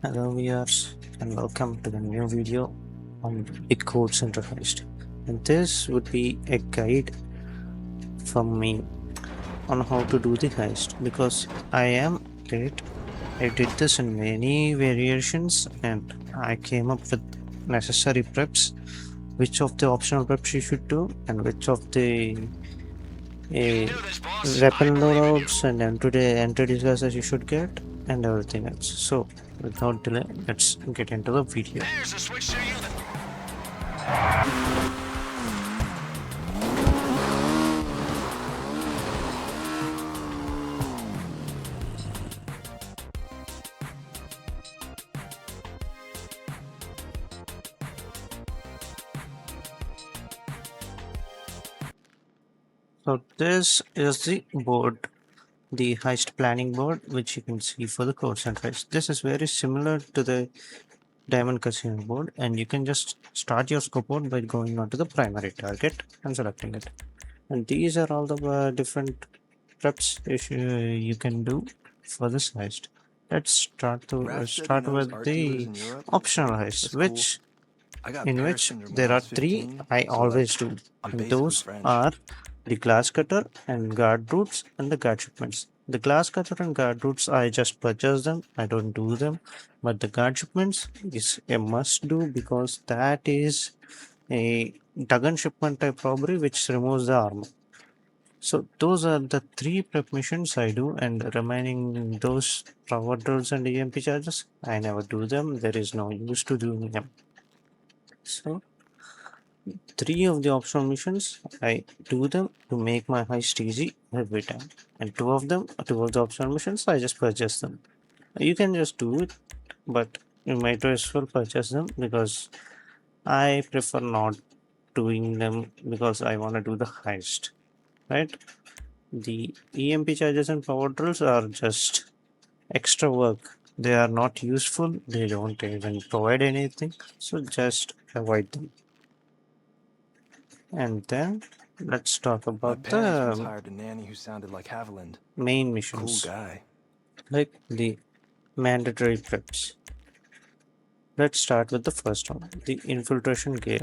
Hello viewers and welcome to the new video on the Kortz Center Heist. And this would be a guide from me on how to do the heist because I am great. I did this in many variations and I came up with necessary preps, which of the optional preps you should do and which of the uh, weapon loadouts and entry disguises you should get and everything else. So without delay, let's get into the video. So this is the board, the heist planning board, which you can see for the Kortz Center Heist. This is very similar to the Diamond Casino board, and you can just start your scope board by going onto the primary target and selecting it. And these are all the different preps you can do for this heist. Let's start with the optional heist, which there are three I always do. And those are the glass cutter and guard routes and the guard shipments. The glass cutter and guard routes, I just purchase them, I don't do them. But the guard shipments is a must do because that is a Duggan shipment type robbery which removes the armor. So those are the three prep missions I do, and remaining those power drills and EMP charges, I never do them. There is no use to doing them. So three of the optional missions, I do them to make my heist easy every time. And two of the optional missions, I just purchase them. You can just do it, but you might as well purchase them because I prefer not doing them because I want to do the heist, right? The EMP charges and power drills are just extra work. They are not useful, they don't even provide anything, so just avoid them. And then let's talk My about parents once the hired a nanny who sounded like Haviland. main Cool missions, guy. like the mandatory preps. Let's start with the first one, the infiltration gear.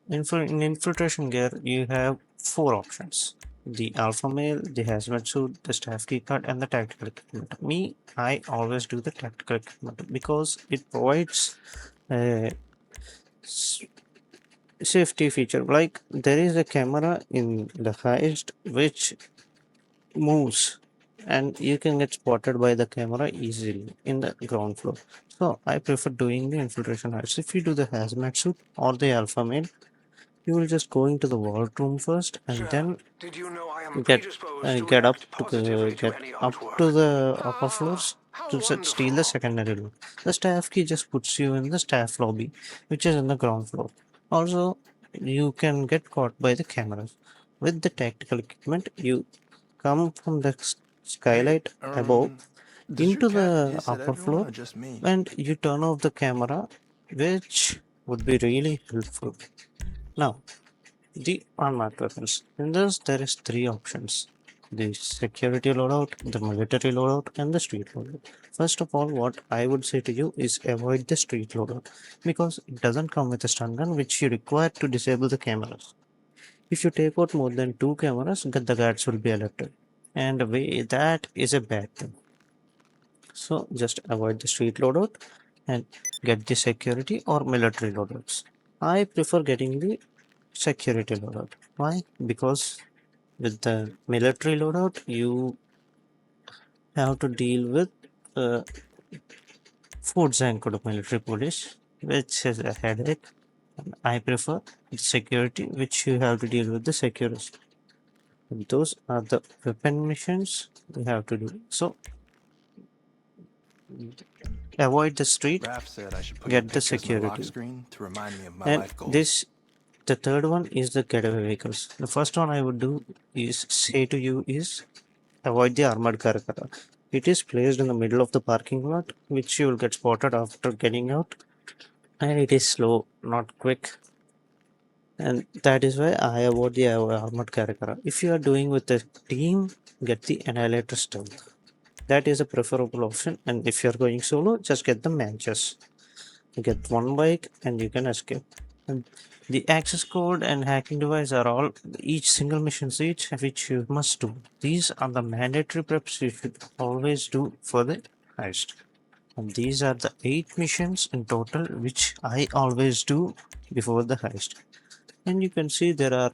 In infiltration gear, you have four options: the alpha male, the hazmat suit, the staff key card, and the tactical equipment. Me, I always do the tactical equipment because it provides a safety feature. Like there is a camera in the heist which moves and you can get spotted by the camera easily in the ground floor. So I prefer doing the infiltration heist. If you do the hazmat suit or the alpha male, you will just go into the vault room first and Sir, then did you know I am get predisposed to get up react to positively to get any up to artwork? the upper Ah, floors how to steal the wonderful. secondary loot. The staff key just puts you in the staff lobby, which is in the ground floor. Also, you can get caught by the cameras. With the tactical equipment, you come from the Hey, skylight above does your into cat the hiss at upper everyone floor or just me? and you turn off the camera, which would be really helpful. Now, the unmarked weapons. In this, there is three options: the security loadout, the military loadout, and the street loadout. First of all, what I would say to you is avoid the street loadout because it doesn't come with a stun gun, which you require to disable the cameras. If you take out more than two cameras, the guards will be alerted, and that is a bad thing. So just avoid the street loadout and get the security or military loadouts. I prefer getting the security loadout. Why? Because with the military loadout, you have to deal with uh, food code military police, which is a headache. I prefer security, which you have to deal with the security. Those are the weapon missions you have to do. So avoid the street, Raph said I should put your get the pictures in the lock security. screen to remind me of my And life goals. this the third one is the getaway vehicles. The first one I would do is say to you is avoid the armored car. It is placed in the middle of the parking lot, which you will get spotted after getting out, and it is slow, not quick. And that is why I avoid the armored car. If you are doing with a team, get the annihilator stealth. That is a preferable option. And if you're going solo, just get the matches. You get one bike and you can escape. And the access code and hacking device are all each single missions each, which you must do. These are the mandatory preps you should always do for the heist. And these are the 8 missions in total, which I always do before the heist. And you can see there are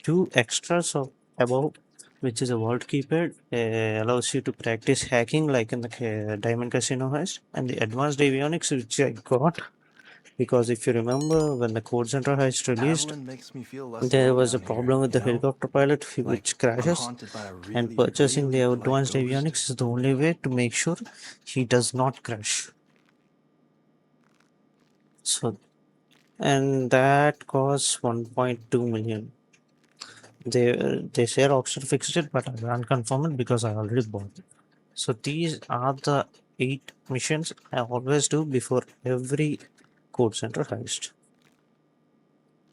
2 extras of above, which is a vault keeper, allows you to practice hacking like in the diamond casino heist, and the advanced avionics, which I got because if you remember when the Kortz Center Heist released, Traveling makes me feel less there alone was a down here, problem with the you know? helicopter pilot Like, which I'm crashes, haunted by a and really, purchasing the really polite advanced ghost. avionics is the only way to make sure he does not crash. So, and that costs 1.2 million. They say Rockstar fixed it, but I can't confirm it because I already bought it. So these are the 8 missions I always do before every Code Center heist.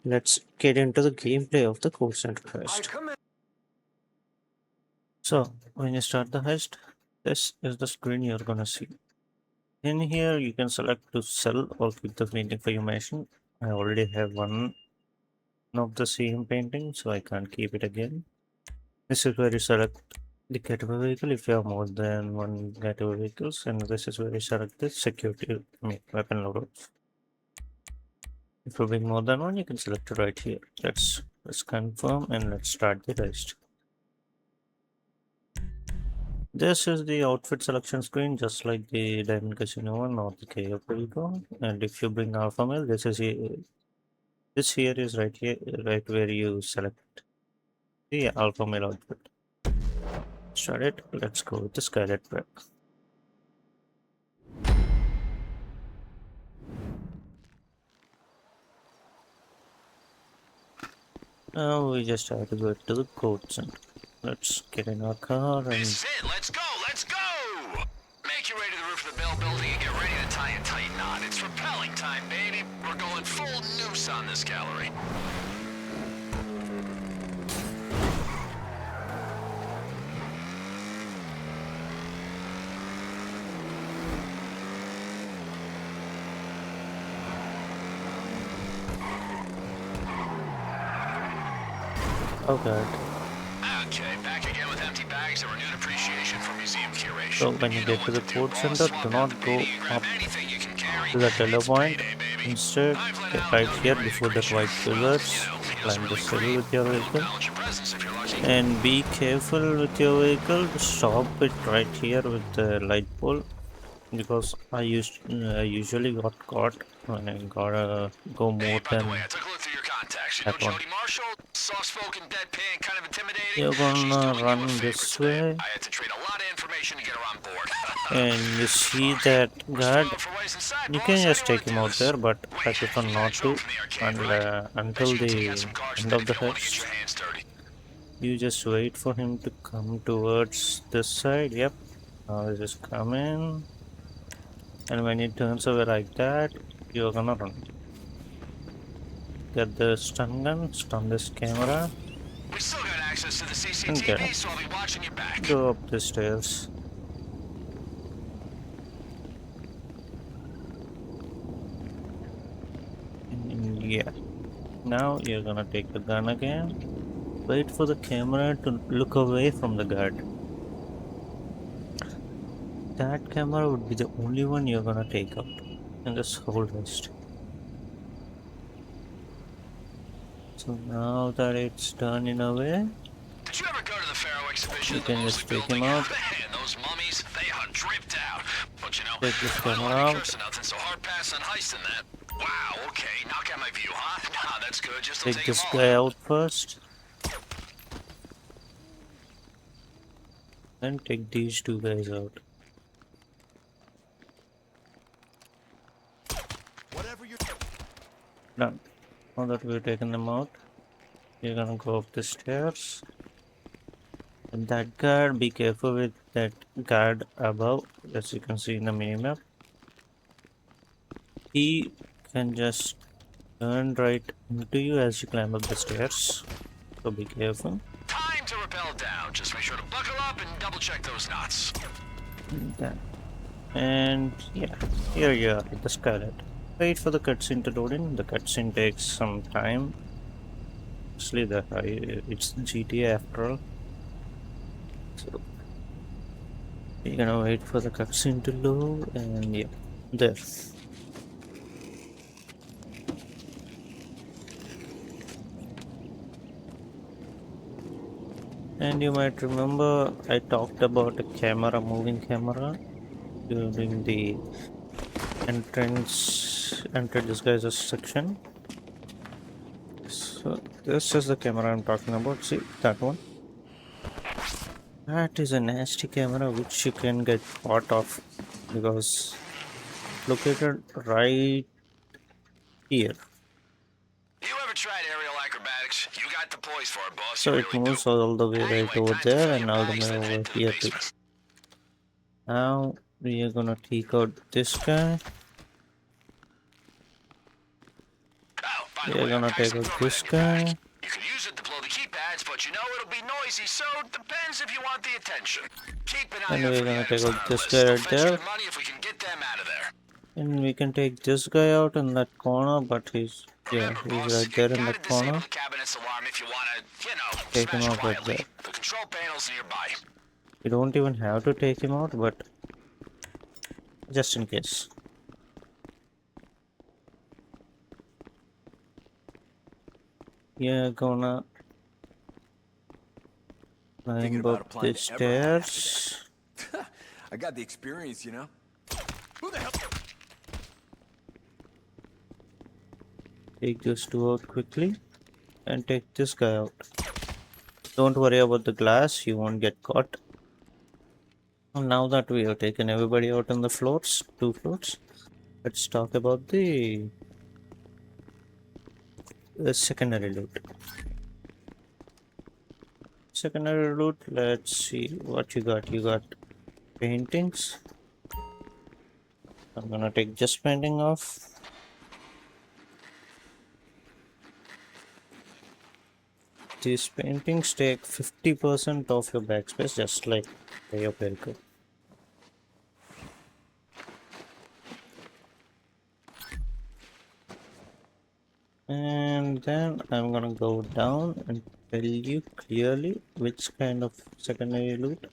Let's get into the gameplay of the Code Center heist. So when you start the heist, this is the screen you're gonna see. In here, you can select to sell or keep the painting for your machine. I already have one of the same painting, so I can't keep it again. This is where you select the getaway vehicle if you have more than one getaway vehicles, and this is where you select the security, weapon loadouts. If you bring more than one, you can select it right here. Let's confirm and let's start the heist. This is the outfit selection screen, just like the Diamond Casino one or the KF vehicle. And if you bring Alpha Male, this here is right here, right where you select the Alpha Male outfit. Start it. Let's go with the Skylight Prep. Now we just have to go to the Kortz Center. Let's get in our car and. This is it. Let's go. Let's go. Make your way to the roof of the Bell building and get ready to tie a tight knot. It's rappelling time, baby. We're going full noose on this gallery. Oh god. Okay, back again with empty bags and renewed appreciation for museum curation. So when you get to the Kortz Center, do not go up Anything you can carry. to the teller It's point. payday, baby. Instead, I've let get out right the here really before great that white short pillars. feels Climb the really cell great. with your vehicle. Balance your presence if you're lucky. And be careful with your vehicle. Stop it right here with the light pole, because I usually got caught when I gotta go Hey, more by the than way, I took a look through your contacts. You know that one. Jody Marshall? Soft-spoken, deadpan, kind of intimidating. You're She's gonna doing you a run favor this today. way, I had to trade a lot of information to get her on board. and you see that We're guard. spoiled for ways inside, You boss. can How just do you take wanna him do out this? there, but I Wait, prefer you not guys to drove from the arcade, right? until Bet you can take the out some cars end today of the if you want to get heist. your hands dirty. You just wait for him to come towards this side. Yep. Now he just come in, and when he turns over like that, you're gonna run. Get the stun gun, stun this camera, We still got access to the and get CCTV, him. so I'll be watching your back. Go up the stairs. Yeah. Now you're gonna take the gun again. Wait for the camera to look away from the guard. That camera would be the only one you're gonna take out in this whole list. So now that it's done in a way, Did you ever go to the Pharaoh exhibition you at the can Mosley just take building? him out. Man, those mummies, they are dripped out. But you know, Take this I don't camera want to out. curse or nothing, so hard pass on heisting that. Wow, okay, knock out my view, huh? Nah, that's good, just don't Take take this them all guy out. out first. Then take these 2 guys out. Done. Now that we've taken them out, you're gonna go up the stairs. And that guard, be careful with that guard above, as you can see in the minimap. He can just turn right into you as you climb up the stairs. So be careful. Time to rappel down. Just make sure to buckle up and double check those knots. Done. And yeah, here you are at the skylight. Wait for the cutscene to load in. The cutscene takes some time. Actually, it's GTA after all. So we're gonna wait for the cutscene to load, and yeah, there. And you might remember I talked about a camera, moving camera, during the enter disguises section. So this is the camera I'm talking about. See that one? That is a nasty camera which you can get caught off because located right here. You ever tried aerial acrobatics? You got the poise for it, boss. So You it really do. moves all the way right Anyway, over time to there fill and your all the bags, way then over head to the here too. basement. Now we are gonna take out this guy. Oh, by We the are way, I gonna packed take some out thermite this in your bag. guy. You can use it to blow the keypads, but you know it'll be noisy, so it depends if you want the attention. Keep an eye And out we're for the gonna take items on out our this list. guy They'll right fetch there. good money if we can get them out of there. And we can take this guy out in that corner, but Remember, he's boss, right you there in gotta that disable corner. the cabinet's alarm if you wanna, Take him smash out right quietly. there. The control panel's nearby. You don't even have to take him out, but just in case. You're gonna Thinking climb about up the applying to ever hide after stairs. that. I got the experience, you know? Who the hell? Take those two out quickly and take this guy out. Don't worry about the glass, you won't get caught. And now that we have taken everybody out on the floors, 2 floors, let's talk about the secondary loot. Secondary loot, let's see what you got. You got paintings. I'm gonna take just painting off. These paintings take 50% of your backspace, just like your vehicle. And then I'm gonna go down and tell you clearly which kind of secondary loot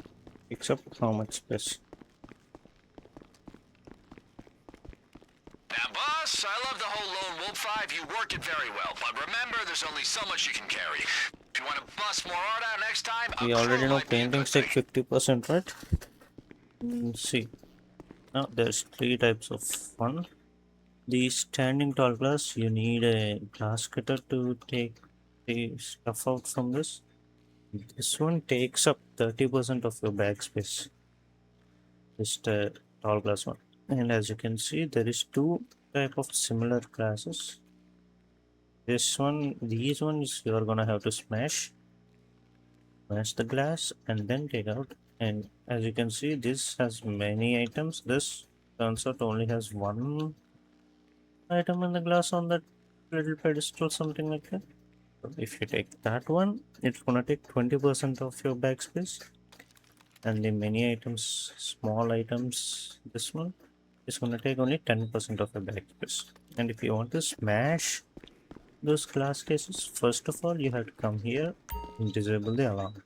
takes up how much space. Now, boss, I love the whole Lone Wolf 5. You work it very well. But remember, there's only so much you can carry. If you want to bust more art out next time, a We already crew know might be a good paintings take thing. 50%, right? See, now there's 3 types of one. The standing tall glass, you need a glass cutter to take the stuff out from this. This one takes up 30% of your backspace. Just a tall glass one. And as you can see, there is 2 type of similar glasses. These ones you are gonna have to smash the glass and then take out. And as you can see, this has many items. This turns out only has one item in the glass on that little pedestal, something like that. So if you take that one, it's gonna take 20% of your backspace. And the many items, small items, this one is gonna take only 10% of your backspace. And if you want to smash those glass cases, first of all, you have to come here and disable the alarm.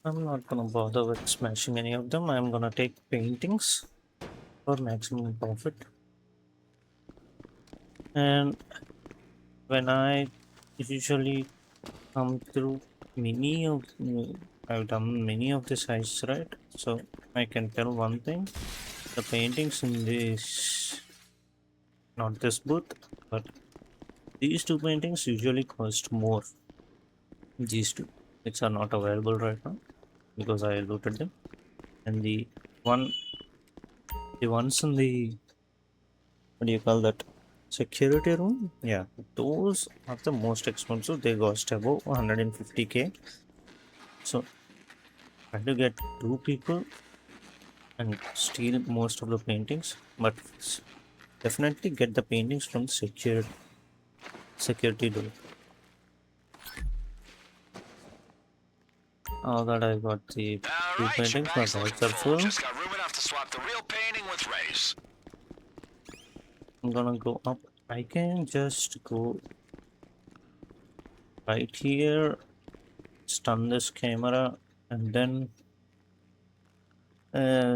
I'm not gonna bother with smashing any of them. I'm gonna take paintings for maximum profit. And when I usually come through I've done many of these heists, right? So I can tell one thing: the paintings in this, not this booth, but these 2 paintings usually cost more. These two, which are not available right now because I looted them, and one, the ones in the, what do you call that, security room? Yeah, those are the most expensive. They cost above 150k. So try to get 2 people and steal most of the paintings, but definitely get the paintings from security door. Now that I got the Two Alright, your paintings, my bag's looking bags are full. full. Just got room enough to swap the real painting with Ray's. I'm gonna go up. I can just go right here, stun this camera, and then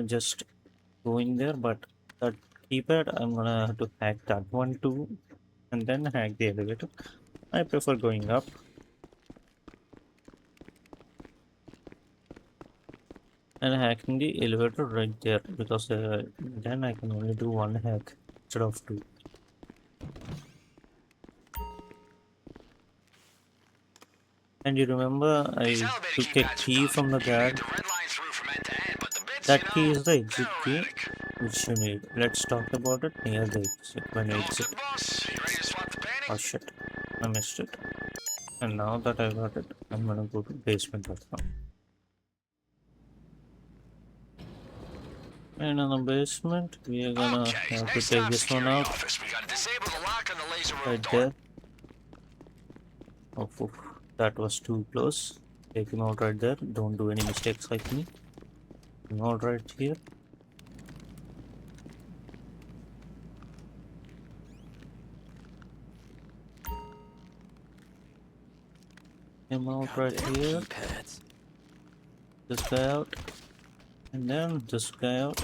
just go in there. But that keypad, I'm gonna have to hack that one too, and then hack the elevator. I prefer going up. And hacking the elevator right there because then I can only do one hack instead of two. And you remember These I elevator took a keypads are key tough. from the You can get guard. the red line through from end to end, but the bits, That key is the exit they're key erratic. which you need. Let's talk about it near the exit when you All exit. set, boss. You ready to swap the painting? Oh shit, I missed it. And now that I got it, I'm gonna go to basement right now. And in the basement, we are gonna Okay, have to next take stop, this one security out office. We gotta disable the lock on the laser room right door. there. Oh, that was too close. Take him out right there. Don't do any mistakes like me. All right here. Him out right here. Keypads. This guy out. And then this guy out.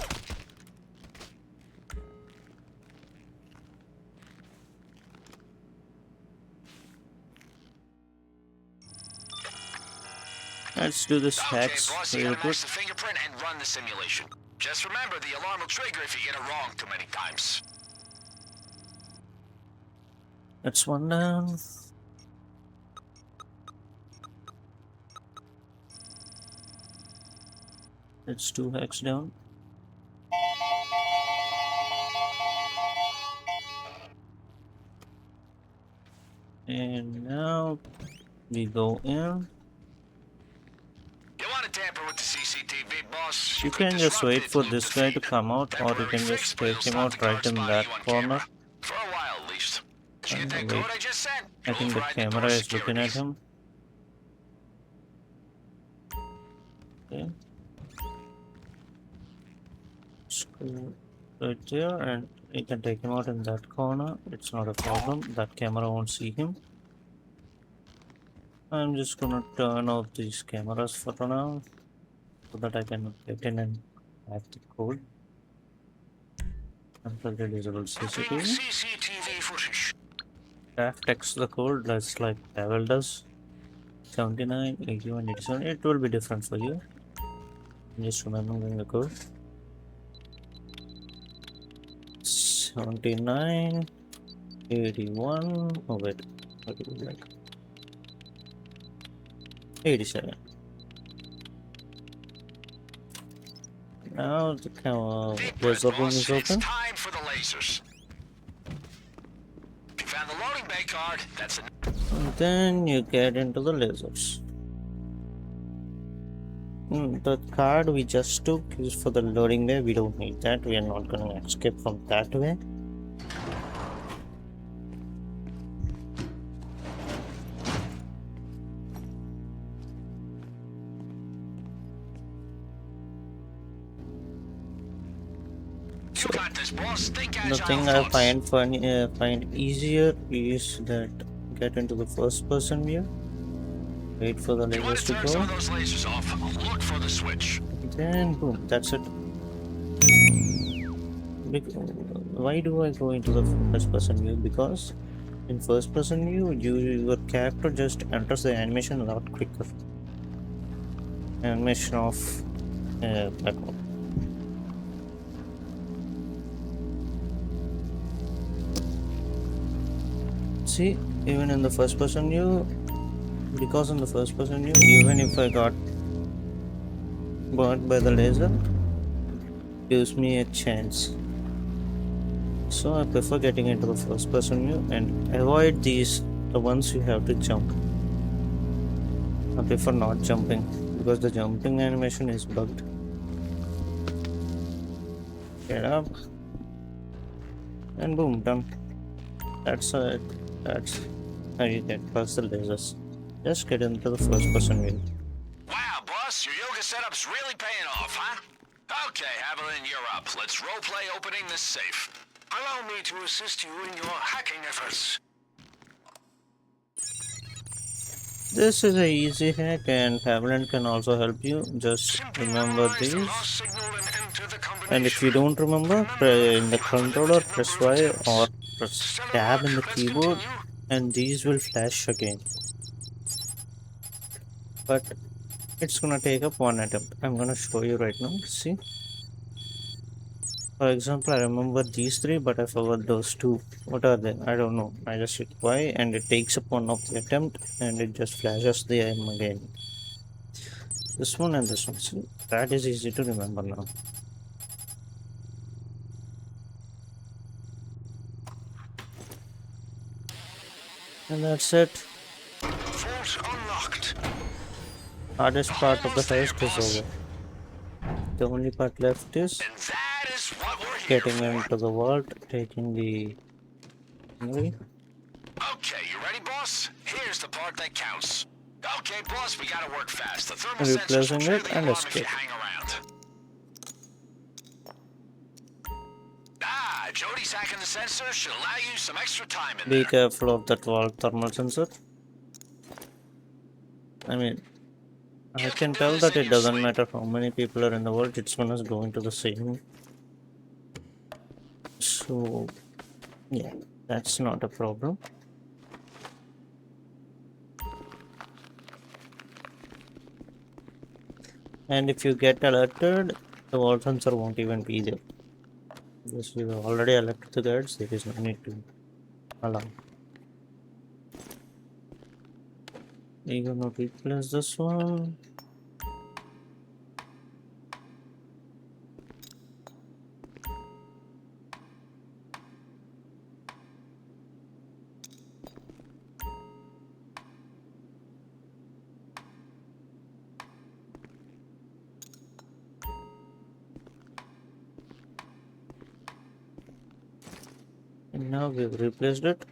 Let's do this Okay, hacks boss, you real gotta quick. match the fingerprint and run the simulation. Just remember, the alarm will trigger if you get it wrong too many times. That's one down. That's two hacks down. And now we go in. You want to tamper with the CCTV, boss? You could can just disrupt wait it, for loop this the guy to feed. come out, or you Temporary can fix, just but it'll take him stop out the car right in spotting that you on corner. camera. For a while, at least. Did you get that Wait. code I just sent? I think the Override camera door is looking at securities. him. Okay. Screw right there, and you can take him out in that corner. It's not a problem. That camera won't see him. I'm just gonna turn off these cameras for now so that I can get in and hack the code. Until the disable CCTV. CCTV footage. Craft text the code just like Pavel does. 79, 81, 87. It will be different for you. Just remembering the code. 79, 81. Oh wait, what do you like? 87. Now the Deep breath, laser room boss. is It's open. time for the lasers. If you found the loading bay card, that's a And then you get into the lasers. The card we just took is for the loading bay. We don't need that. We are not gonna escape from that way. You got this, boss. Think The agile thing I thoughts. find easier is that get into the first person view. Wait for the If you want lasers to to turn some go. of those lasers off, look for the switch. Then boom, that's it. Why do I go into the first person view? Because in first person view, your character just enters the animation a lot quicker. Animation of platform. See, even in the first person view, because in the first person view, even if I got burnt by the laser, gives me a chance. So I prefer getting into the first person view and avoid the ones you have to jump. I prefer not jumping because the jumping animation is bugged. Get up and boom, done. That's it. That's how you get past the lasers. Just get into the first person view. Wow, boss, your yoga setup's really paying off, huh? Okay, Evelyn, you're up. Let's roleplay opening this safe. Allow me to assist you in your hacking efforts. This is a easy hack and Haviland can also help you. Just Simply remember memorize the these. last signal and enter the And if you combination. don't remember, in the You have a controller, limited press number of Y attempts. or press Stellar tab in the work. Let's keyboard continue. and these will flash again. But it's gonna take up one attempt. I'm gonna show you right now. See? For example, I remember these three, but I forgot those two. What are they? I don't know. I just hit Y and it takes up one of the attempt and it just flashes the M again. This one and this one. See? That is easy to remember now. And that's it. Vault unlocked. Hardest part of the Almost there, heist is boss. over. The only part left is And that is what we're here getting for. into the vault, taking the memory. Okay, you ready, boss? Here's the part that counts. Okay, boss, we gotta work fast. The thermal sensors will Replacing trigger it the and alarm if you escape. hang around. Ah, Jody's hacking the sensor should allow you some extra time in Be there. careful of that vault thermal sensor. I mean, I You can do tell this that in it your doesn't sleep. matter how many people are in the world, it's gonna go into the same. So, yeah, that's not a problem. And if you get alerted, the vault sensor won't even be there. Because we have already alerted the guards, there is no need to allow. We're gonna replace this one. And now we've replaced it.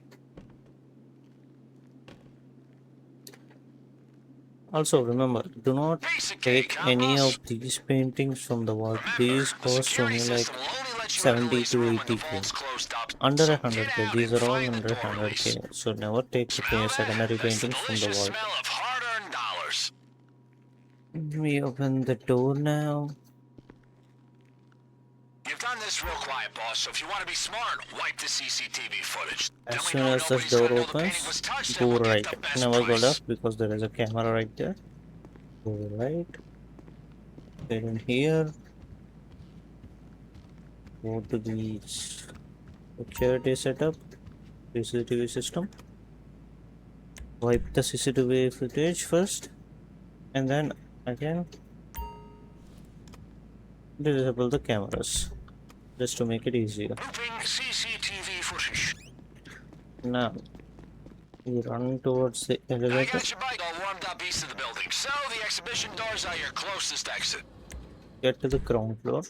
Also remember, do not Piece of take cake, huh, any boss? of these paintings from the vault. Remember, These the cost security only system like will only let you in the 70 release to room when the 80k. vault's closed up. Under So 100k. get out These and are all find the under door release. 100k. So never take the Smell that? secondary That's the paintings from the delicious vault. smell of hard-earned dollars. We open the door now. You've done this real quiet, boss, so if you want to be smart, wipe the CCTV footage. As Then we soon know as this nobody's door gonna know the painting opens, was touched and go we'll get right. the best Never go price. left because there is a camera right there. Go right. Get in here. Go to the security setup. CCTV system. Wipe the CCTV footage first. And then again disable the cameras. Just to make it easier. Looping CCTV footage. Now we run towards the I elevator. got your bike all warmed up east of the building, so the exhibition doors are your closest exit. Get to the ground floor.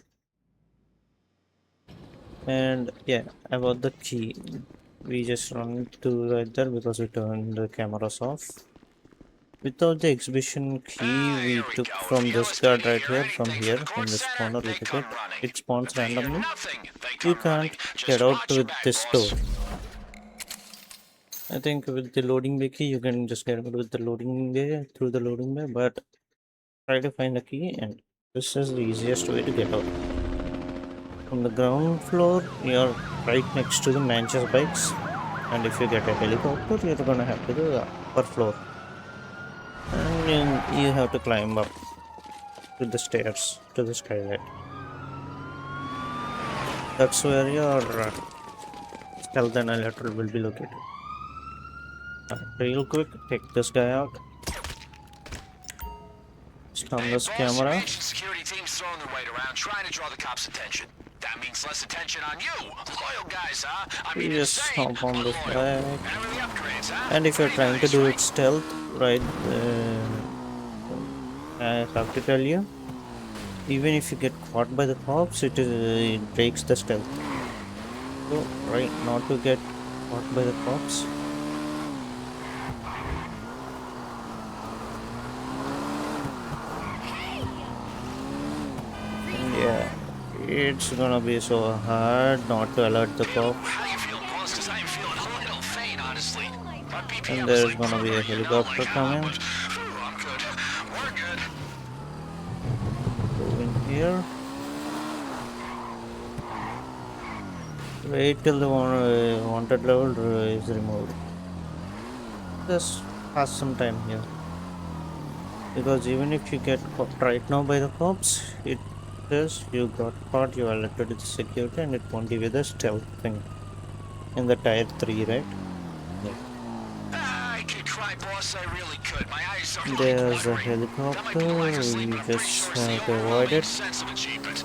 And yeah, about the key. We just run to right there because we turned the cameras off. Without the exhibition key, we Here we took go. If from the this guard LSPD right hear here, from anything here, from the in Kortz this Center, corner we they took come it. running. It spawns If they hear randomly. nothing, they You come running. can't Just get out watch your with back, this boss. door. I think with the loading bay key, you can just get out with the loading bay, through the loading bay, but try to find the key, and this is the easiest way to get out. From the ground floor, you're right next to the Manchester bikes, and if you get a helicopter, you're gonna have to go the upper floor. And then you have to climb up to the stairs, to the skylight. That's where your stealth and lateral will be located. Real quick, take this guy out. Stun Hey, this boss, camera. your ancient security team's throwing their weight around, trying to draw the cops' attention. That means less attention on you. Loyal guys, huh? I You mean, just insane, hop on but this loyal. guy. And with the upgrades, huh? And if you're Pretty trying to nice, do right? it stealth, right, I have to tell you, even if you get caught by the cops, it breaks the stealth. So, right, not to get caught by the cops. It's gonna be so hard not to alert the cops. How you feeling, boss? Because I am feeling a little faint, honestly. My And BPM is there's like gonna be a helicopter like but coming. whew, I'm good. We're good. Go in here. Wait till the wanted level is removed. Just pass some time here. Because even if you get caught right now by the cops, it says you got caught, you alerted the security, and it won't give you the stealth thing in the tier 3, right? Yeah. I could cry, boss. I really could. My eyes are like There's a watering. That might be lack helicopter, of sleep, we but I'm pretty just sure it's the have to avoid overwhelming it. sense of achievement.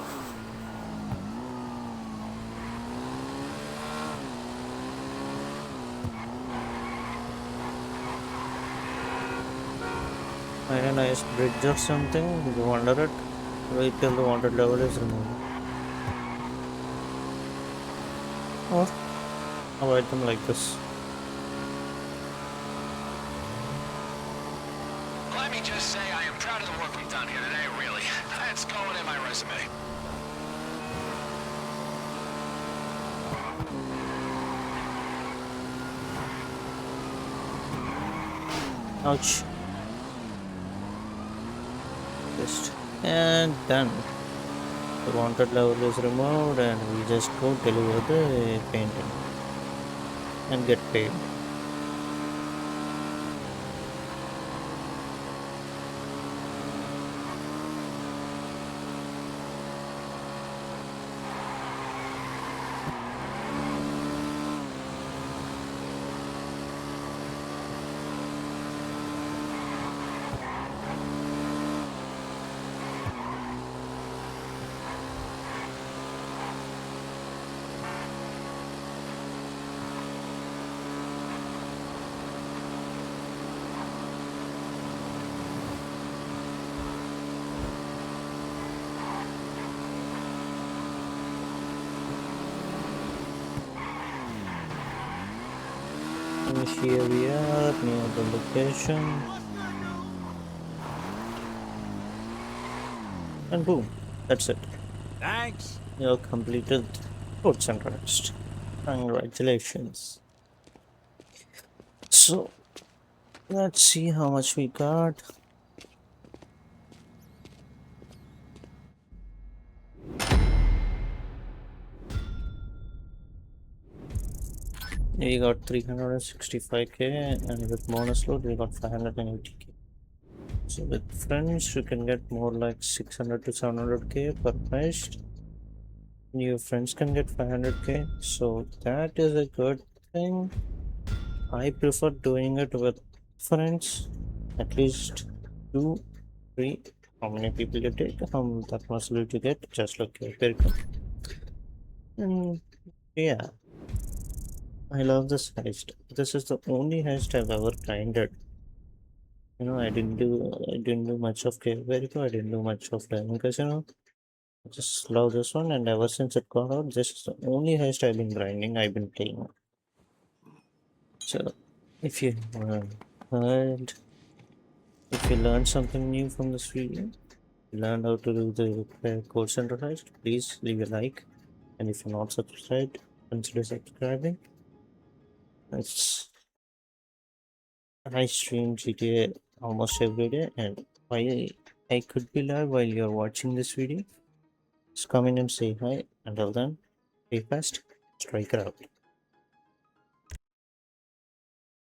Find a nice bridge or something, go under it, wait till the wanted level is removed. Or avoid them like this. Let me just say I am proud of the work we've done here today, really. That's going in my resume. Ouch. Just and done. The wanted level is removed and we just go deliver the painting and get paid. And here we are near the location and boom, that's it. Thanks. You have completed Kortz Center Heist. Congratulations. So let's see how much we got. We got 365k and with bonus load we got 580k. So with friends you can get more like 600 to 700k per heist. Your friends can get 500k, so that is a good thing. I prefer doing it with friends, at least two, three. How many people you take, that much loot you get, just like your vehicle. And yeah, I love this heist. This is the only heist I've ever grinded. I didn't do much of Verico, I didn't do much of Diamond Casino. I just love this one, and ever since it got out, this is the only heist I've been grinding, I've been playing. So, if you heard, if you learned something new from this video, you learned how to do the Kortz Center Heist, please leave a like. And if you're not subscribed, consider subscribing. It's I stream GTA almost every day, and while I could be live while you're watching this video, just come in and say hi. Until then, stay fast, striker out.